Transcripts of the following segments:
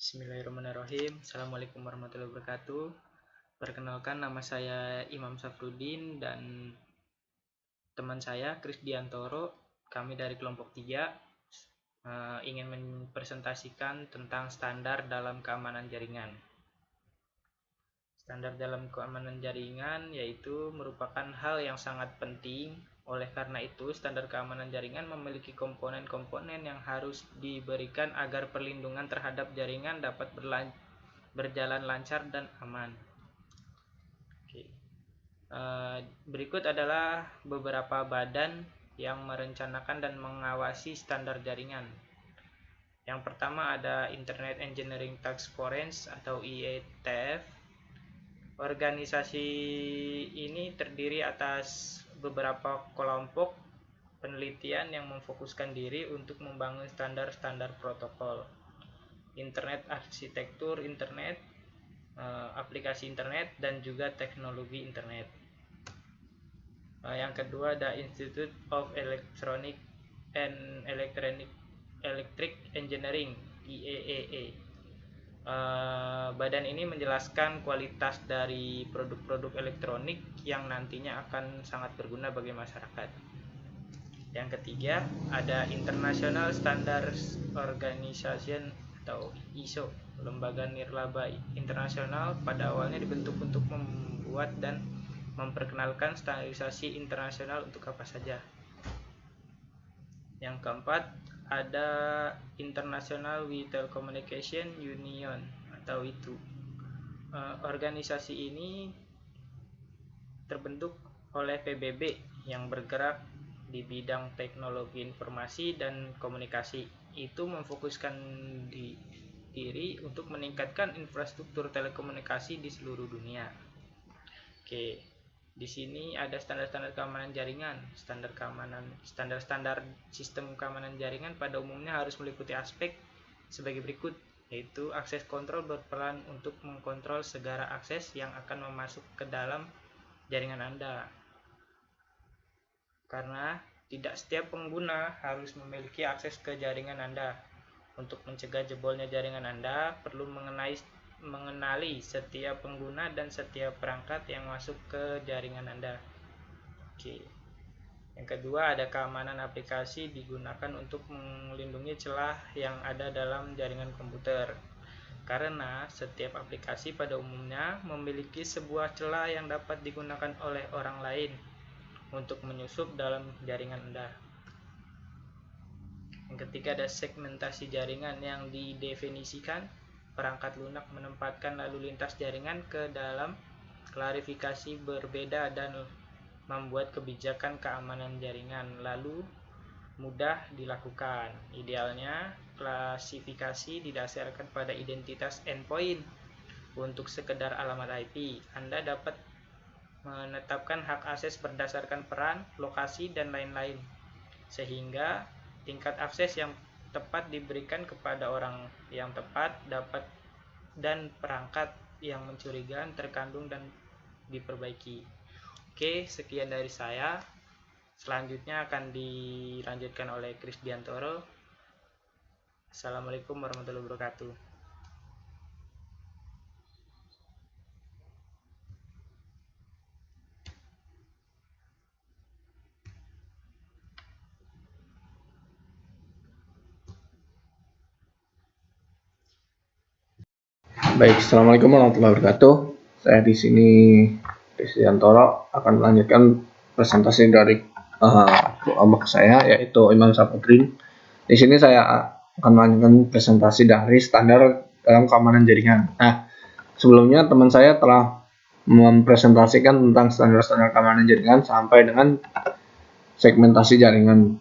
Bismillahirrahmanirrahim. Assalamualaikum warahmatullahi wabarakatuh. Perkenalkan, nama saya Imam Safruddin dan teman saya Kris Diantoro. Kami dari kelompok 3 ingin mempresentasikan tentang standar dalam keamanan jaringan. Standar dalam keamanan jaringan yaitu merupakan hal yang sangat penting. Oleh karena itu, standar keamanan jaringan memiliki komponen-komponen yang harus diberikan agar perlindungan terhadap jaringan dapat berjalan lancar dan aman. Berikut adalah beberapa badan yang merencanakan dan mengawasi standar jaringan. Yang pertama ada Internet Engineering Task Force atau IETF. Organisasi ini terdiri atas beberapa kelompok penelitian yang memfokuskan diri untuk membangun standar-standar protokol internet, arsitektur internet, aplikasi internet, dan juga teknologi internet. Yang kedua ada Institute of Electronic and Electric Engineering (IEEE). Badan ini menjelaskan kualitas dari produk-produk elektronik yang nantinya akan sangat berguna bagi masyarakat. Yang ketiga ada International Standards Organization atau ISO, lembaga nirlaba internasional. Pada awalnya dibentuk untuk membuat dan memperkenalkan standarisasi internasional untuk apa saja. Yang keempat ada International Telecommunication Union atau ITU. Organisasi ini terbentuk oleh PBB yang bergerak di bidang teknologi informasi dan komunikasi. Itu memfokuskan diri untuk meningkatkan infrastruktur telekomunikasi di seluruh dunia. Di sini ada standar-standar keamanan jaringan. Standar sistem keamanan jaringan pada umumnya harus meliputi aspek sebagai berikut, yaitu akses kontrol berperan untuk mengkontrol segala akses yang akan masuk ke dalam jaringan Anda. Karena tidak setiap pengguna harus memiliki akses ke jaringan Anda. Untuk mencegah jebolnya jaringan Anda, perlu mengenali setiap pengguna dan setiap perangkat yang masuk ke jaringan Anda. Yang kedua ada keamanan aplikasi, digunakan untuk melindungi celah yang ada dalam jaringan komputer. Karena setiap aplikasi pada umumnya memiliki sebuah celah yang dapat digunakan oleh orang lain untuk menyusup dalam jaringan Anda. Yang ketiga ada segmentasi jaringan yang didefinisikan. Perangkat lunak menempatkan lalu lintas jaringan ke dalam klasifikasi berbeda dan membuat kebijakan keamanan jaringan lalu mudah dilakukan. Idealnya klasifikasi didasarkan pada identitas endpoint. Untuk sekedar alamat IP, Anda dapat menetapkan hak akses berdasarkan peran, lokasi, dan lain-lain, sehingga tingkat akses yang tepat diberikan kepada orang yang tepat dan perangkat yang mencurigakan terkandung dan diperbaiki. Sekian dari saya. Selanjutnya akan dilanjutkan oleh Kris Diantoro. Assalamualaikum warahmatullahi wabarakatuh. Baik, assalamualaikum warahmatullahi wabarakatuh. Saya di sini Kris Diantoro akan melanjutkan presentasi dari kelompok saya, yaitu Imam Safruddin. Di sini saya akan melanjutkan presentasi dari standar dalam keamanan jaringan. Nah, sebelumnya teman saya telah mempresentasikan tentang standar-standar keamanan jaringan sampai dengan segmentasi jaringan.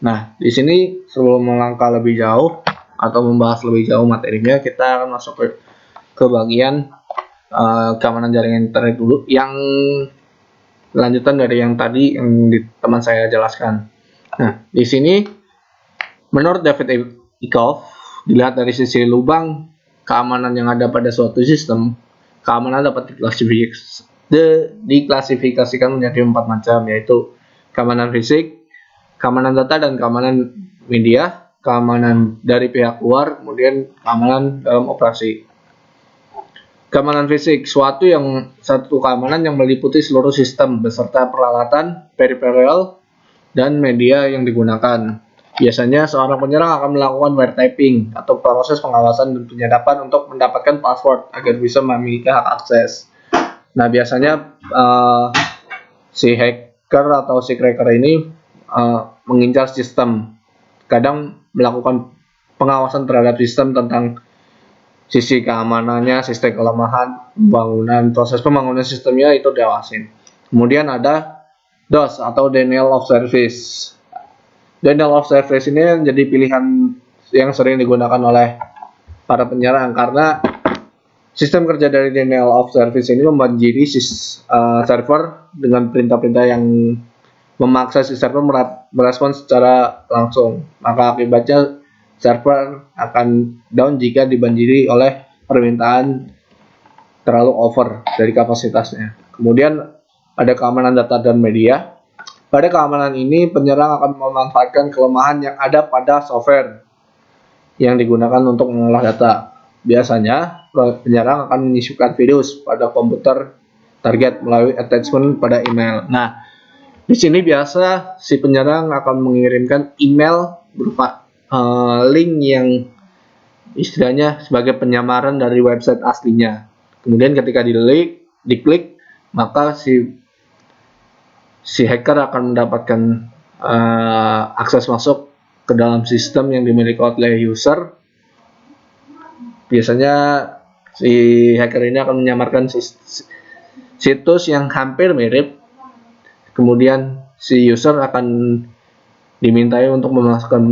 Nah, di sini sebelum melangkah lebih jauh atau membahas lebih jauh materinya, kita akan masuk ke bagian keamanan jaringan internet dulu, yang lanjutan dari yang tadi yang teman saya jelaskan. Nah, di sini menurut David Eckhoff, dilihat dari sisi lubang keamanan yang ada pada suatu sistem, keamanan dapat diklasifikasikan menjadi 4 macam, yaitu keamanan fisik, keamanan data dan keamanan media, keamanan dari pihak luar, kemudian keamanan dalam operasi. Keamanan fisik, satu keamanan yang meliputi seluruh sistem beserta peralatan, peripheral, dan media yang digunakan. Biasanya seorang penyerang akan melakukan wiretapping atau proses pengawasan dan penyadapan untuk mendapatkan password agar bisa memiliki hak akses. Nah, biasanya si hacker atau si cracker ini mengincar sistem, kadang melakukan pengawasan terhadap sistem tentang sisi keamanannya, sistem kelemahan, proses pembangunan sistemnya itu diawasin. Kemudian ada DOS atau Denial of Service. Denial of Service ini menjadi pilihan yang sering digunakan oleh para penyerang karena sistem kerja dari Denial of Service ini membanjiri server dengan perintah-perintah yang memaksa si server merespons secara langsung. Maka akibatnya server akan down jika dibanjiri oleh permintaan terlalu over dari kapasitasnya. Kemudian ada keamanan data dan media. Pada keamanan ini, penyerang akan memanfaatkan kelemahan yang ada pada software yang digunakan untuk mengolah data. Biasanya, penyerang akan menyisipkan virus pada komputer target melalui attachment pada email. Nah, di sini biasa si penyerang akan mengirimkan email berupa link yang istilahnya sebagai penyamaran dari website aslinya. Kemudian ketika diklik, maka si hacker akan mendapatkan akses masuk ke dalam sistem yang dimiliki oleh user. Biasanya si hacker ini akan menyamarkan situs yang hampir mirip. Kemudian si user akan dimintai untuk memasukkan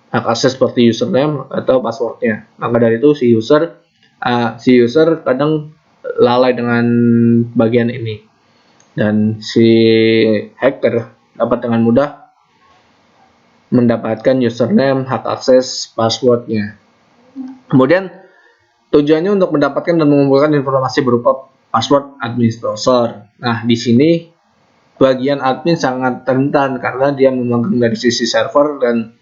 hak akses seperti username atau passwordnya. Maka dari itu si user kadang lalai dengan bagian ini, dan si hacker dapat dengan mudah mendapatkan username, hak akses, passwordnya. Kemudian tujuannya untuk mendapatkan dan mengumpulkan informasi berupa password administrator. Nah, di sini bagian admin sangat rentan karena dia memegang dari sisi server dan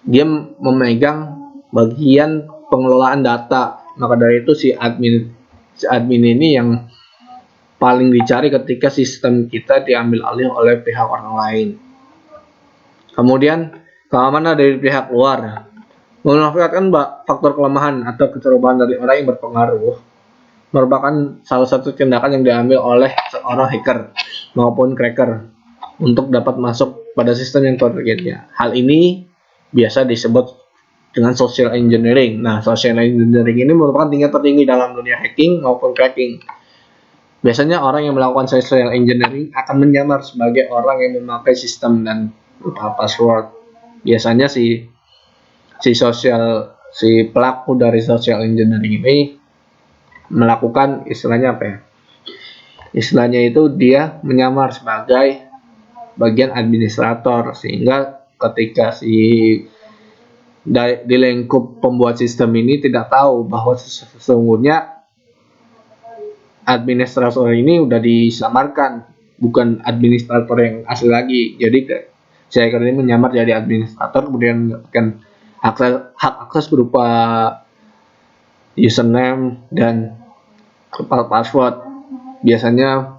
dia memegang bagian pengelolaan data. Maka dari itu si admin ini yang paling dicari ketika sistem kita diambil alih oleh pihak orang lain. Kemudian keamanan dari pihak luar. Memanfaatkan faktor kelemahan atau kecerobohan dari orang yang berpengaruh merupakan salah satu tindakan yang diambil oleh seorang hacker maupun cracker untuk dapat masuk pada sistem yang targetnya. Hal ini biasa disebut dengan social engineering. Nah, social engineering ini merupakan tingkat tertinggi dalam dunia hacking maupun cracking. Biasanya orang yang melakukan social engineering akan menyamar sebagai orang yang memakai sistem dan lupa password. Biasanya si pelaku dari social engineering ini melakukan istilahnya apa ya? Istilahnya itu dia menyamar sebagai bagian administrator, sehingga ketika di lingkup pembuat sistem ini tidak tahu bahwa sesungguhnya administrator ini udah disamarkan, bukan administrator yang asli lagi. Jadi saya kira ini menyamar jadi administrator, kemudian mendapatkan hak akses berupa username dan password, biasanya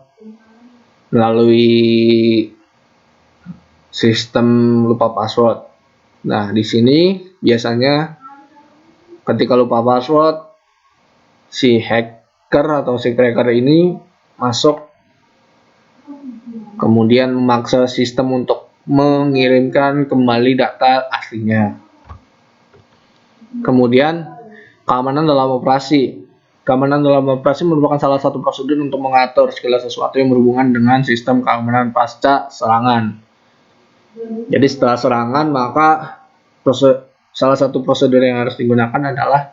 melalui sistem lupa password. Nah, di sini biasanya ketika lupa password, si hacker atau si cracker ini masuk, kemudian memaksa sistem untuk mengirimkan kembali data aslinya. Kemudian keamanan dalam operasi. Keamanan dalam operasi merupakan salah satu prosedur untuk mengatur segala sesuatu yang berhubungan dengan sistem keamanan pasca serangan. Jadi setelah serangan, maka salah satu prosedur yang harus digunakan adalah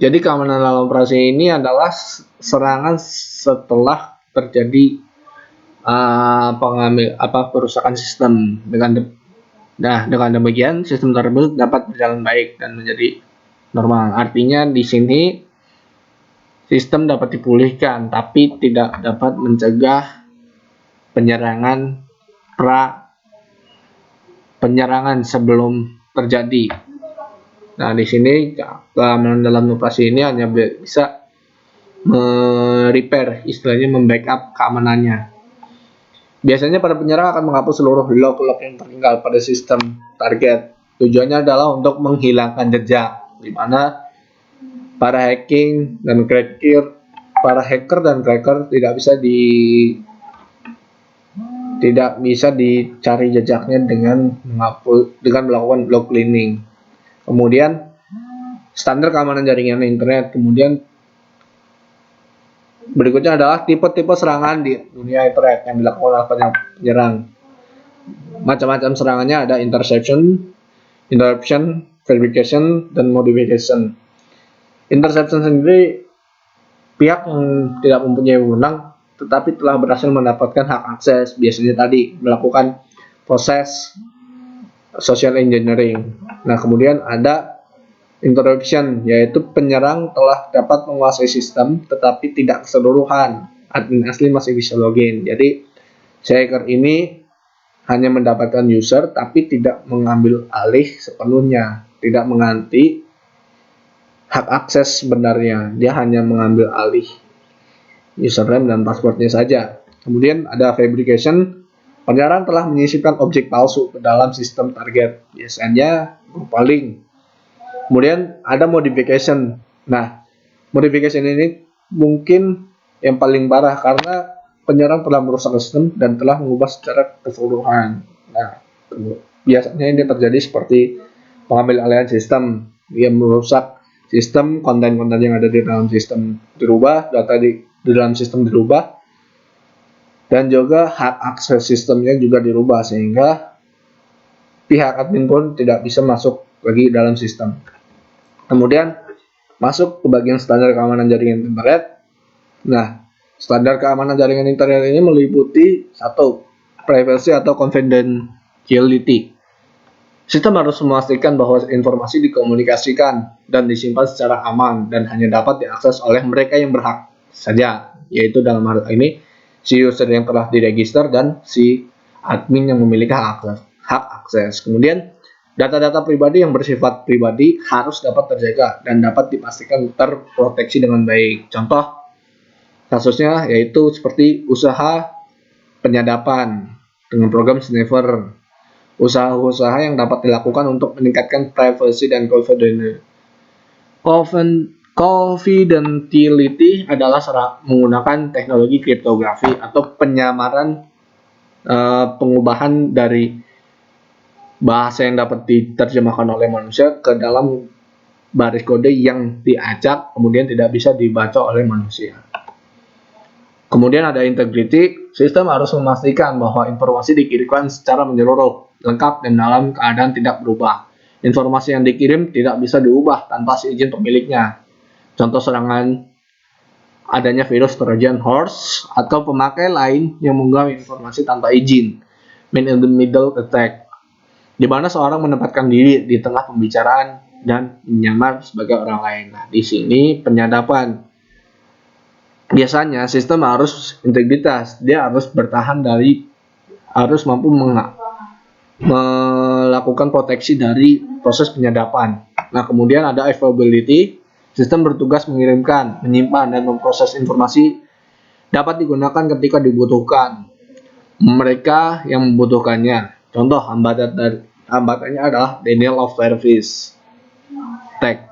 jadi keamanan dalam operasi ini adalah serangan setelah terjadi perusakan sistem. Dengan demikian sistem tersebut dapat berjalan baik dan menjadi normal. Artinya di sini sistem dapat dipulihkan, tapi tidak dapat mencegah penyerangan penyerangan sebelum terjadi. Nah, di sini keamanan dalam operasi ini hanya bisa repair, istilahnya membackup keamanannya. Biasanya para penyerang akan menghapus seluruh log-log yang tertinggal pada sistem target. Tujuannya adalah untuk menghilangkan jejak, di mana para hacker dan cracker tidak bisa dicari jejaknya dengan melakukan log cleaning. Kemudian standar keamanan jaringan internet. Kemudian berikutnya adalah tipe-tipe serangan di dunia internet yang dilakukan oleh penyerang. Macam-macam serangannya ada interception, verification, dan modification. Interception sendiri pihak yang tidak mempunyai wewenang tetapi telah berhasil mendapatkan hak akses, biasanya tadi melakukan proses social engineering. Nah, kemudian ada interruption, yaitu penyerang telah dapat menguasai sistem tetapi tidak keseluruhan, admin asli masih bisa login. Jadi si hacker ini hanya mendapatkan user tapi tidak mengambil alih sepenuhnya, tidak mengganti hak akses sebenarnya, dia hanya mengambil alih username dan passwordnya saja. Kemudian ada fabrication, penyerang telah menyisipkan objek palsu ke dalam sistem target, biasanya berupa link. Kemudian ada modification. Nah, modification ini mungkin yang paling parah karena penyerang telah merusak sistem dan telah mengubah secara keseluruhan. Nah, biasanya ini terjadi seperti pengambil alihan sistem, dia merusak sistem, konten-konten yang ada di dalam sistem dirubah, data di dalam sistem dirubah, dan juga hak akses sistemnya juga dirubah sehingga pihak admin pun tidak bisa masuk lagi dalam sistem. Kemudian masuk ke bagian standar keamanan jaringan internet. Nah, standar keamanan jaringan internet ini meliputi 1. Privacy atau confidentiality. Sistem harus memastikan bahwa informasi dikomunikasikan dan disimpan secara aman dan hanya dapat diakses oleh mereka yang berhak saja, yaitu dalam hal ini si user yang telah diregister dan si admin yang memiliki hak akses. Kemudian data-data pribadi yang bersifat pribadi harus dapat terjaga dan dapat dipastikan terproteksi dengan baik. Contoh kasusnya yaitu seperti usaha penyadapan dengan program sniffer, usaha-usaha yang dapat dilakukan untuk meningkatkan privacy dan confidentiality adalah menggunakan teknologi kriptografi atau penyamaran, pengubahan dari bahasa yang dapat diterjemahkan oleh manusia ke dalam baris kode yang diacak kemudian tidak bisa dibaca oleh manusia. Kemudian ada integrity, sistem harus memastikan bahwa informasi dikirimkan secara menyeluruh, lengkap, dan dalam keadaan tidak berubah. Informasi yang dikirim tidak bisa diubah tanpa izin pemiliknya. Contoh serangan adanya virus Trojan Horse atau pemakai lain yang mengunggah informasi tanpa izin, man in the middle attack, di mana seorang menempatkan diri di tengah pembicaraan dan menyamar sebagai orang lain. Nah, di sini penyadapan. Biasanya sistem harus integritas, dia harus harus mampu melakukan proteksi dari proses penyadapan. Nah, kemudian ada availability, sistem bertugas mengirimkan, menyimpan, dan memproses informasi dapat digunakan ketika dibutuhkan mereka yang membutuhkannya. Contoh hambatannya adalah denial of service attack,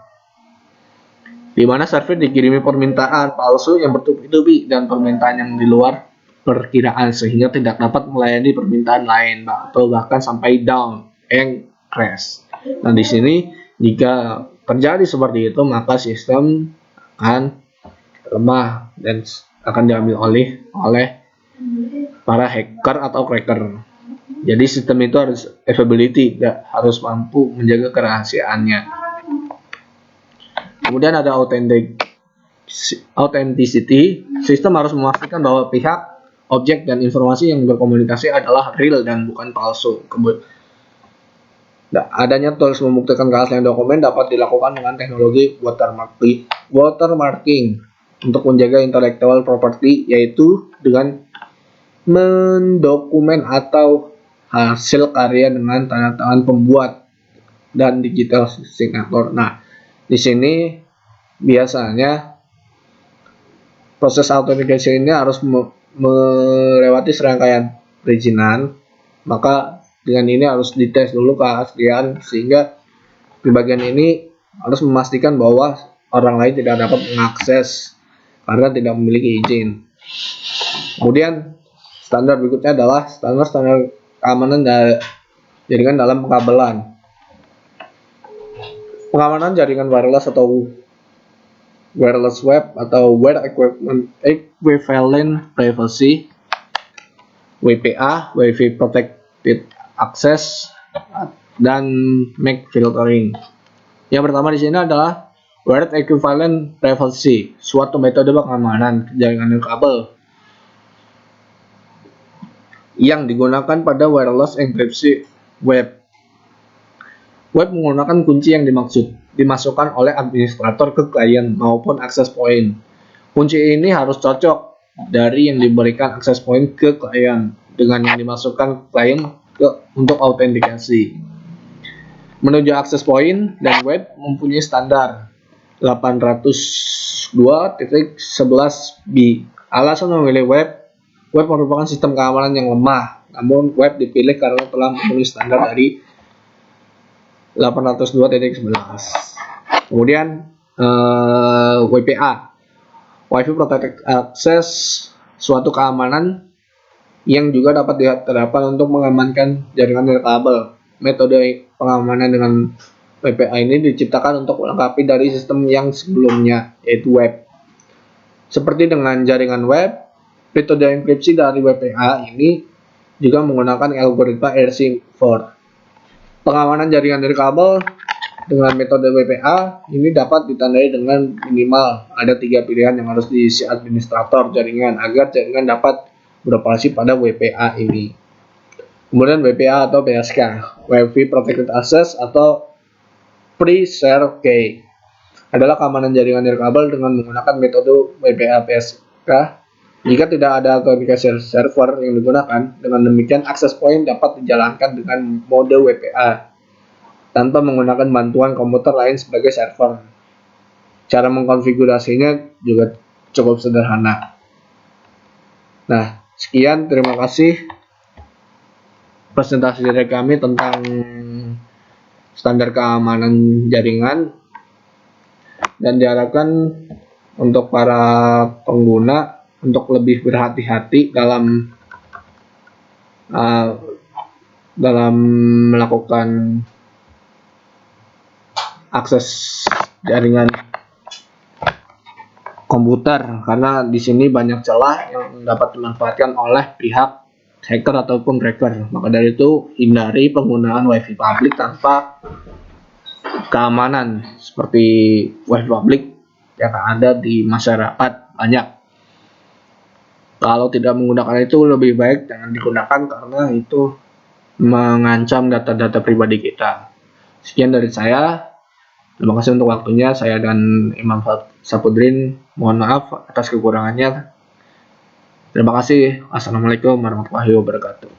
di mana server dikirimi permintaan palsu yang bertubi-tubi dan permintaan yang di luar perkiraan sehingga tidak dapat melayani permintaan lain atau bahkan sampai down and crash. Nah, di sini jika terjadi seperti itu maka sistem akan lemah dan akan diambil oleh para hacker atau cracker. Jadi sistem itu harus availability, harus mampu menjaga kerahasiaannya. Kemudian ada authenticity, sistem harus memastikan bahwa pihak, objek, dan informasi yang berkomunikasi adalah real dan bukan palsu. Adanya tools membuktikan keaslian dokumen dapat dilakukan dengan teknologi watermarking untuk menjaga intellectual property, yaitu dengan mendokumen atau hasil karya dengan tanda tangan pembuat dan digital signature. Nah, di sini biasanya proses authentication ini harus melewati serangkaian perizinan, maka dengan ini harus dites dulu keaslian, sehingga di bagian ini harus memastikan bahwa orang lain tidak dapat mengakses karena tidak memiliki izin. Kemudian standar berikutnya adalah standar keamanan jaringan dalam pengkabelan. Pengamanan jaringan wireless atau wireless web atau Web Equivalent Privacy WPA, Wi-Fi Protected Access, dan MAC filtering. Yang pertama di sini adalah Web Equivalent Privacy, suatu metode pengamanan jaringan nirkabel yang digunakan pada wireless enkripsi web. Web menggunakan kunci yang dimasukkan oleh administrator ke klien maupun access point. Kunci ini harus cocok dari yang diberikan access point ke klien dengan yang dimasukkan klien untuk autentikasi. Menuju access point dan web mempunyai standar 802.11b. Alasan memilih web merupakan sistem keamanan yang lemah, namun web dipilih karena telah memenuhi standar dari 802.11. Kemudian WPA, Wi-Fi Protected Access, suatu keamanan yang juga dapat diterapkan untuk mengamankan jaringan nirkabel. Metode pengamanan dengan WPA ini diciptakan untuk melengkapi dari sistem yang sebelumnya, yaitu web. Seperti dengan jaringan web, metode enkripsi dari WPA ini juga menggunakan algoritma RC4. Pengamanan jaringan nirkabel dengan metode WPA ini dapat ditandai dengan minimal ada 3 pilihan yang harus diisi administrator jaringan agar jaringan dapat beroperasi pada WPA ini. Kemudian WPA atau PSK, Wi-Fi Protected Access atau Pre-Share Key, adalah keamanan jaringan nirkabel dengan menggunakan metode WPA PSK jika tidak ada authentication server yang digunakan. Dengan demikian, access point dapat dijalankan dengan mode WPA tanpa menggunakan bantuan komputer lain sebagai server. Cara mengkonfigurasinya juga cukup sederhana. Nah, sekian, terima kasih presentasi dari kami tentang standar keamanan jaringan, dan diharapkan untuk para pengguna untuk lebih berhati-hati dalam melakukan akses jaringan komputer, karena di sini banyak celah yang dapat dimanfaatkan oleh pihak hacker ataupun cracker. Maka dari itu, hindari penggunaan WiFi publik tanpa keamanan seperti WiFi publik yang ada di masyarakat banyak. Kalau tidak menggunakan itu, lebih baik jangan digunakan karena itu mengancam data-data pribadi kita. Sekian dari saya. Terima kasih untuk waktunya. Saya dan Imam Sapudrin mohon maaf atas kekurangannya. Terima kasih. Assalamualaikum warahmatullahi wabarakatuh.